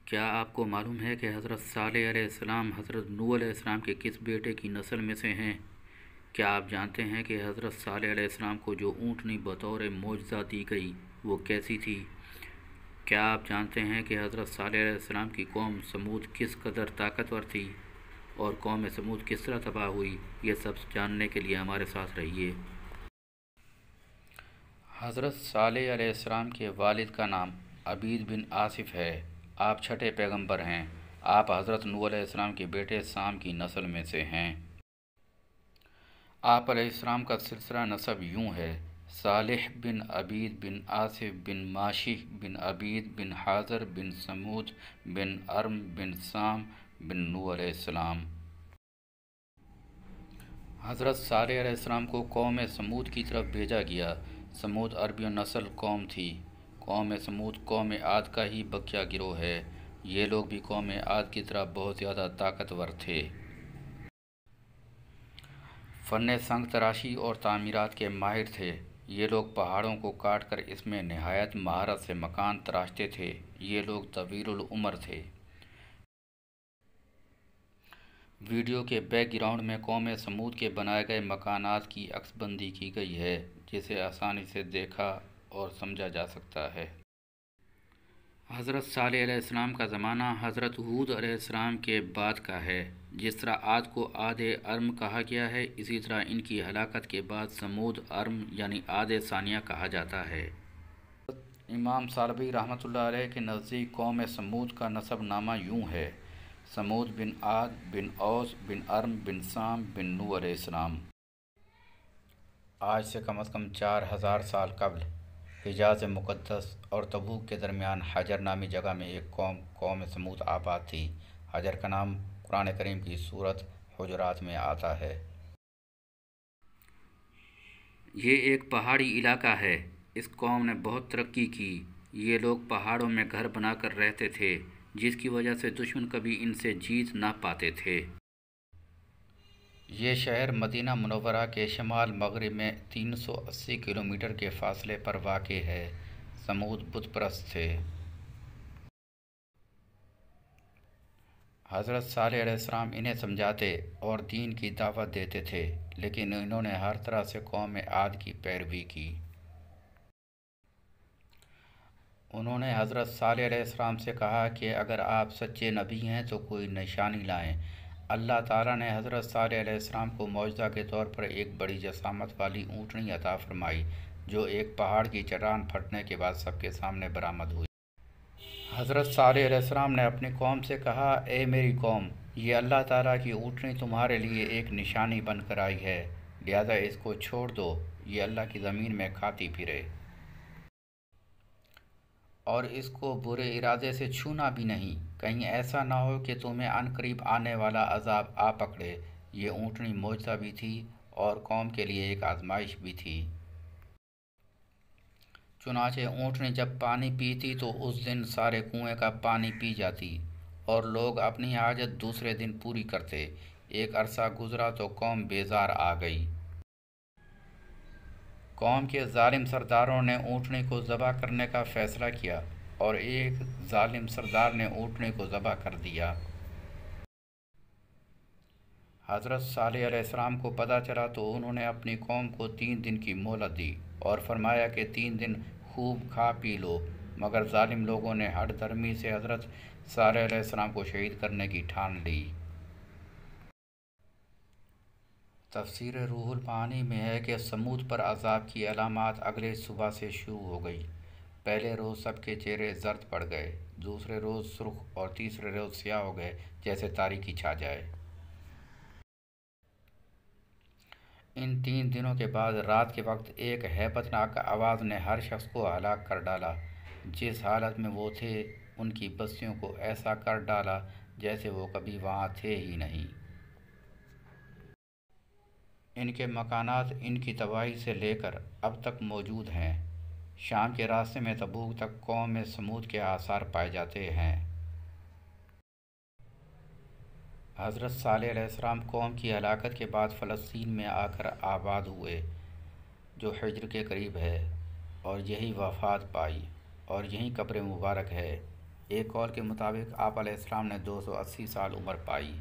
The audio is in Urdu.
کیا آپ کو معلوم ہے کہ حضرت صالح علیہ السلام حضرت نوح علیہ السلام کے کس بیٹے کی نسل میں سے ہیں؟ کیا آپ جانتے ہیں کہ حضرت صالح علیہ السلام کو جو اونٹنی بطور معجزہ دی گئی وہ کیسی تھی؟ کیا آپ جانتے ہیں کہ حضرت صالح علیہ السلام کی قوم سمود کس قدر طاقتور تھی اور قوم سمود کس طرح تباہ ہوئی؟ یہ سب جاننے کے لیے ہمارے ساتھ رہیے۔ حضرت صالح علیہ السلام کے والد کا نام عبید بن آصف ہے۔ آپ چھٹے پیغمبر ہیں۔ آپ حضرت نوح علیہ السلام کے بیٹے سام کی نسل میں سے ہیں۔ آپ علیہ السلام کا سلسلہ نسب یوں ہے: صالح بن عبید بن آصف بن ماشی بن عبید بن حاضر بن سمود بن ارم بن سام بن نوح علیہ السلام۔ حضرت صالح علیہ السلام کو قوم سمود کی طرف بھیجا گیا۔ سمود عربی نسل قوم تھی۔ قوم سمود قوم عاد کا ہی بقیہ گروہ ہے۔ یہ لوگ بھی قوم عاد کی طرح بہت زیادہ طاقتور تھے۔ فن سنگ تراشی اور تعمیرات کے ماہر تھے۔ یہ لوگ پہاڑوں کو کاٹ کر اس میں نہایت مہارت سے مکان تراشتے تھے۔ یہ لوگ طویل العمر تھے۔ ویڈیو کے بیک گراؤنڈ میں قوم سمود کے بنائے گئے مکانات کی عکس بندی کی گئی ہے، جسے آسانی سے دیکھا اور سمجھا جا سکتا ہے۔ حضرت صالح علیہ السلام کا زمانہ حضرت ہود علیہ السلام کے بعد کا ہے۔ جس طرح عاد کو عاد ارم کہا گیا ہے، اسی طرح ان کی ہلاکت کے بعد سمود ارم یعنی عاد ثانیہ کہا جاتا ہے۔ امام ثعلبی رحمۃ اللہ علیہ کے نزدیک قوم سمود کا نسب نامہ یوں ہے: سمود بن عاد بن اوس بن ارم بن سام بن نوح علیہ السلام۔ آج سے کم از کم 4000 سال قبل حجاز مقدس اور تبوک کے درمیان حجر نامی جگہ میں ایک قوم سمود آباد تھی۔ حجر کا نام قرآن کریم کی سورۃ حجرات میں آتا ہے۔ یہ ایک پہاڑی علاقہ ہے۔ اس قوم نے بہت ترقی کی۔ یہ لوگ پہاڑوں میں گھر بنا کر رہتے تھے، جس کی وجہ سے دشمن کبھی ان سے جیت نہ پاتے تھے۔ یہ شہر مدینہ منورہ کے شمال مغرب میں 380 کلومیٹر کے فاصلے پر واقع ہے۔ سمود بت پرست تھے۔ حضرت صالح علیہ السلام انہیں سمجھاتے اور دین کی دعوت دیتے تھے، لیکن انہوں نے ہر طرح سے قوم عاد کی پیروی کی۔ انہوں نے حضرت صالح علیہ السلام سے کہا کہ اگر آپ سچے نبی ہیں تو کوئی نشانی لائیں۔ اللہ تعالیٰ نے حضرت صالح علیہ السلام کو معجزہ کے طور پر ایک بڑی جسامت والی اونٹنی عطا فرمائی، جو ایک پہاڑ کی چٹان پھٹنے کے بعد سب کے سامنے برآمد ہوئی۔ حضرت صالح علیہ السلام نے اپنی قوم سے کہا: اے میری قوم، یہ اللہ تعالیٰ کی اونٹنی تمہارے لیے ایک نشانی بن کر آئی ہے، لہذا اس کو چھوڑ دو، یہ اللہ کی زمین میں کھاتی پھرے، اور اس کو برے ارادے سے چھونا بھی نہیں، کہیں ایسا نہ ہو کہ تمہیں عنقریب آنے والا عذاب آ پکڑے۔ یہ اونٹنی معجزہ بھی تھی اور قوم کے لیے ایک آزمائش بھی تھی۔ چنانچہ اونٹنی جب پانی پیتی تو اس دن سارے کنویں کا پانی پی جاتی، اور لوگ اپنی حاجت دوسرے دن پوری کرتے۔ ایک عرصہ گزرا تو قوم بیزار آ گئی۔ قوم کے ظالم سرداروں نے اونٹنی کو ذبح کرنے کا فیصلہ کیا، اور ایک ظالم سردار نے اونٹنی کو ذبح کر دیا۔ حضرت صالح علیہ السلام کو پتہ چلا تو انہوں نے اپنی قوم کو 3 دن کی مہلت دی اور فرمایا کہ 3 دن خوب کھا پی لو، مگر ظالم لوگوں نے ہٹ دھرمی سے حضرت صالح علیہ السلام کو شہید کرنے کی ٹھان لی۔ تفسیر روح المعانی میں ہے کہ سمود پر عذاب کی علامات اگلے صبح سے شروع ہو گئی۔ پہلے روز سب کے چہرے زرد پڑ گئے، دوسرے روز سرخ اور تیسرے روز سیاہ ہو گئے جیسے تاریکی چھا جائے۔ ان 3 دنوں کے بعد رات کے وقت ایک ہیبت ناک آواز نے ہر شخص کو ہلاک کر ڈالا۔ جس حالت میں وہ تھے، ان کی بستیوں کو ایسا کر ڈالا جیسے وہ کبھی وہاں تھے ہی نہیں۔ ان کے مکانات ان کی تباہی سے لے کر اب تک موجود ہیں۔ شام کے راستے میں تبوک تک قوم سمود کے آثار پائے جاتے ہیں۔ حضرت صالح علیہ السلام قوم کی ہلاکت کے بعد فلسطین میں آ کر آباد ہوئے، جو حجر کے قریب ہے، اور یہی وفات پائی، اور یہیں قبر مبارک ہے۔ ایک قول کے مطابق آپ علیہ السلام نے 280 سال عمر پائی۔